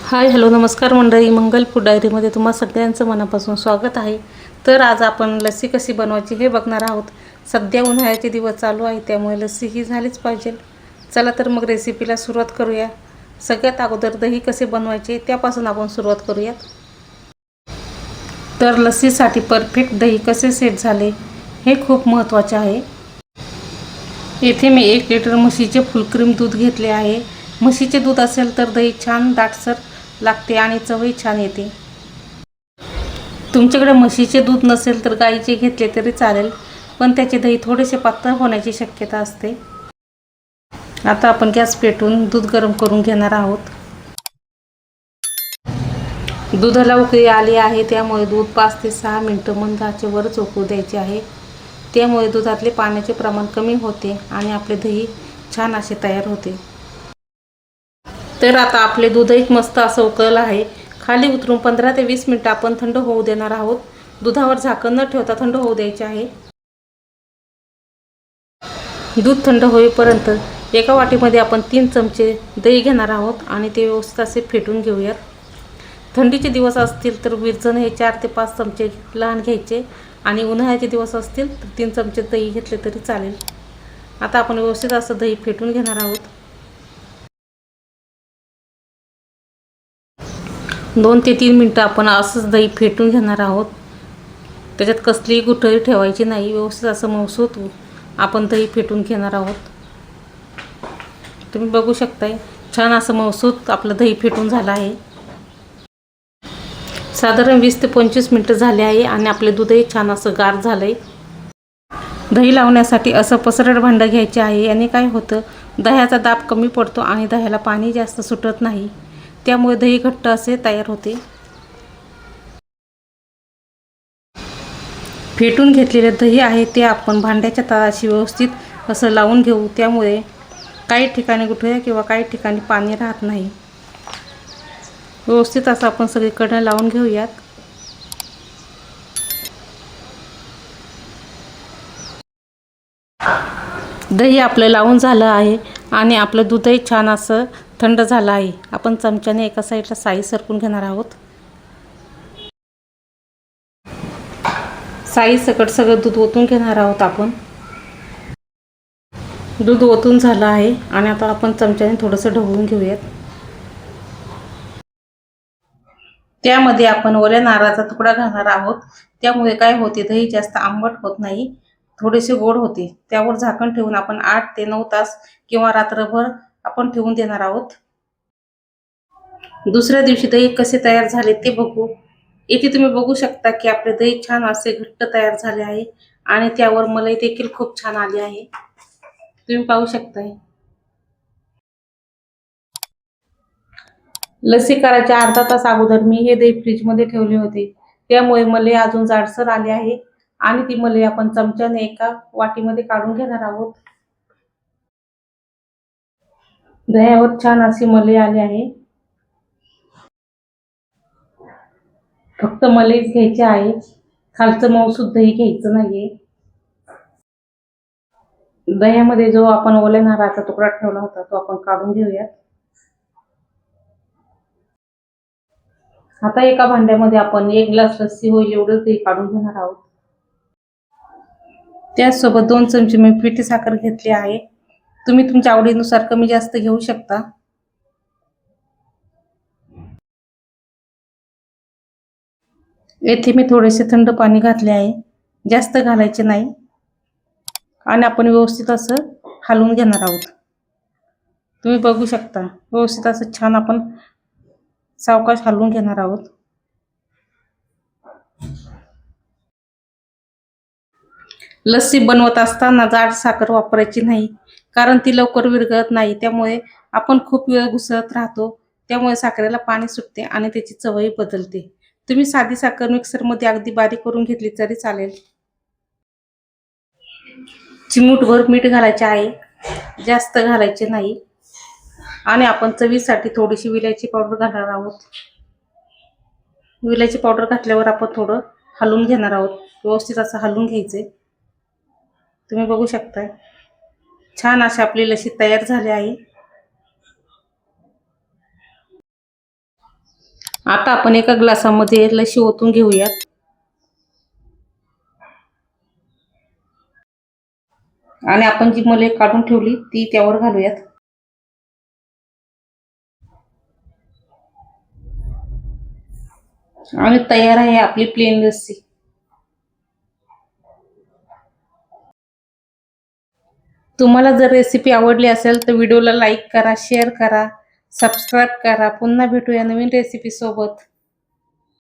Hi hello नमस्कार मंडळी, मंगल food डायरीमध्ये तुम्हा सगळ्यांचं मनापासून स्वागत आहे। तर आज आपण लस्सी कशी बनवायची हे बघणार आहोत। सध्या उन्हाळ्याचे दिवस चालू आहे, त्यामुळे लस्सी ही झालीच पाहिजे। चला तर मग रेसिपीला सुरुवात करूया। सगळ्यात अगोदर दही कसे बनवायचे त्यापासून आपण सुरुवात करूयात। तर लस्सीसाठी परफेक्ट दही कसे सेट झाले हे खूप महत्त्वाचे आहे। येथे मी 1 लिटर म्हशीचे फुल क्रीम दूध घेतले आहे। म्हशीचे दूध असेल तर दही छान दाटसर लागते आणि चवही छान येते। तुमच्याकडे म्हशीचे दूध नसेल तर गाईचे घेतले तरी चालेल, पण त्याचे दही थोडेसे पातळ होण्याची शक्यता असते। आता आपण गॅस पेटवून दूध गरम करून घेणार आहोत। दुधाला उकळी आली आहे, त्यामुळे दूध 5 ते 6 मिनिटं मंद आचेवरच उकळू द्यायचे आहे। त्यामुळे दुधातले पाण्याचे प्रमाण कमी होते आणि आपले दही छान असे तयार होते। तर आता आपले दूधही मस्त असं उकळलं आहे। खाली उतरून 15 ते 20 मिनिटं आपण थंड होऊ देणार आहोत। दुधावर झाकण न ठेवता थंड होऊ द्यायचे आहे। दूध थंड होईपर्यंत एका वाटीमध्ये आपण 3 चमचे दही घेणार आहोत आणि ते व्यवस्थित असे फेटून घेऊयात। थंडीचे दिवस असतील तर विरजण हे 4 ते 5 चमचे लहान घ्यायचे आणि उन्हाळ्याचे दिवस असतील तर 3 चमचे दही घेतले तरी चालेल। आता आपण व्यवस्थित असं दही फेटून घेणार आहोत। 2 ते 3 मिनिटं आपण असंच दही फेटून घेणार आहोत। त्याच्यात कसलीही गुठळी ठेवायची नाही। व्यवस्थित असं मऊसूत आपण दही फेटून घेणार आहोत। तुम्ही बघू शकताय छान असं मऊसूत आपलं दही फेटून झालं आहे। साधारण 20 ते 25 मिनिटं झाले आहे आणि आपले दूधही छान असं गार झालंय। दही लावण्यासाठी असं पसरट भांडं घ्यायचे आहे। याने काय होतं, दह्याचा दाब कमी पडतो आणि दह्याला पाणी जास्त सुटत नाही, त्यामुळे दही घट्ट असे तयार होते। फेटून घेतलेले दही आहे ते आपण भांड्याच्या तळाशी व्यवस्थित असं लावून घेऊ, त्यामुळे काही ठिकाणी गुठळ्या किंवा काही ठिकाणी पाणी राहत नाही। व्यवस्थित असं आपण सगळीकडे लावून घेऊयात। दही आपलं लावून झालं आहे आणि आपलं दूधही छान असं थंड झालं आहे। आपण चमच्याने एका साईडला साई सरकून घेणार आहोत। साई सकट सगळं दूध ओतून घेणार आहोत आपण। दूध ओतून झालं आहे आणि आता आपण चमच्याने थोडंसं ढवळून घेऊयात। त्यामध्ये आपण ओल्या नारळाचा तुकडा घालणार आहोत, त्यामुळे काय होते, दही जास्त आंबट होत नाही, थोडेसे गोड होते। त्यावर झाकण ठेवून आपण 8 ते 9 तास किंवा रात्रभर आपण ठेवून देणार आहोत। दुसऱ्या दिवशी दही कसे तयार झाले ते बघू। इथे तुम्ही बघू शकता की आपले दही छान असे घट्ट तयार झाले आहे आणि त्यावर मलाई देखील खूप छान आली आहे। तुम्ही पाहू शकताय। लस्सी करायच्या अर्धा तास अगोदर मी हे दही फ्रीजमध्ये ठेवले होते, त्यामुळे मलाई अजून जाडसर आली आहे आणि ती मलाई आपण चमच्याने एका वाटीमध्ये काढून घेणार आहोत। दह्यावर छान अशी मलाई आली आहे। फक्त मलाईच घ्यायची आहे, खालचं मऊसूत दही घ्यायचं नाहीये। दह्यामध्ये जो आपण ओल्या नारळाचा तुकडा ठेवला होता तो आपण काढून घेऊयात। आता एका भांड्यामध्ये आपण 1 ग्लास लस्सी होईल एवढं दही काढून घेणार आहोत। त्याचसोबत 2 चमचे मी पिठी साखर घेतली आहे। तुम्ही तुमच्या आवडीनुसार कमी जास्त घेऊ शकता। येथे मी थोडेसे थंड पाणी घातले आहे, जास्त घालायचे नाही आणि आपण व्यवस्थित असं हलवून घेणार आहोत। तुम्ही बघू शकता व्यवस्थित असं छान आपण सावकाश हलवून घेणार आहोत। लस्सी बनवत असताना जाड साखर वापरायची नाही, कारण ती लवकर विरघळत नाही, त्यामुळे आपण खूप वेळ घुसळत राहतो, त्यामुळे साखरेला पाणी सुटते आणि त्याची चवही बदलते। तुम्ही साधी साखर मिक्सरमध्ये अगदी बारीक करून घेतली तरी चालेल। चिमूटभर मीठ घालायचे आहे, जास्त घालायचे नाही आणि आपण चवीसाठी थोडीशी विलायची पावडर घालणार आहोत। विलायची पावडर घातल्यावर आपण थोडं हलवून घेणार आहोत, व्यवस्थित असं हलवून घ्यायचे। तुम्ही बघू शकताय छान अशी आपली लस्सी तयार झाली आहे। आता आपण एका ग्लासामध्ये लस्सी ओतून घेऊयात आणि आपण जी मलाई काढून ठेवली ती त्यावर घालूयात. आणि तयार आहे आपली प्लेन लस्सी. तुम्हाला जर रेसिपी आवडली असेल तर व्हिडिओला लाईक करा, शेअर करा, सबस्क्राईब करा. पुन्हा भेटूया नवीन रेसिपी सोबत.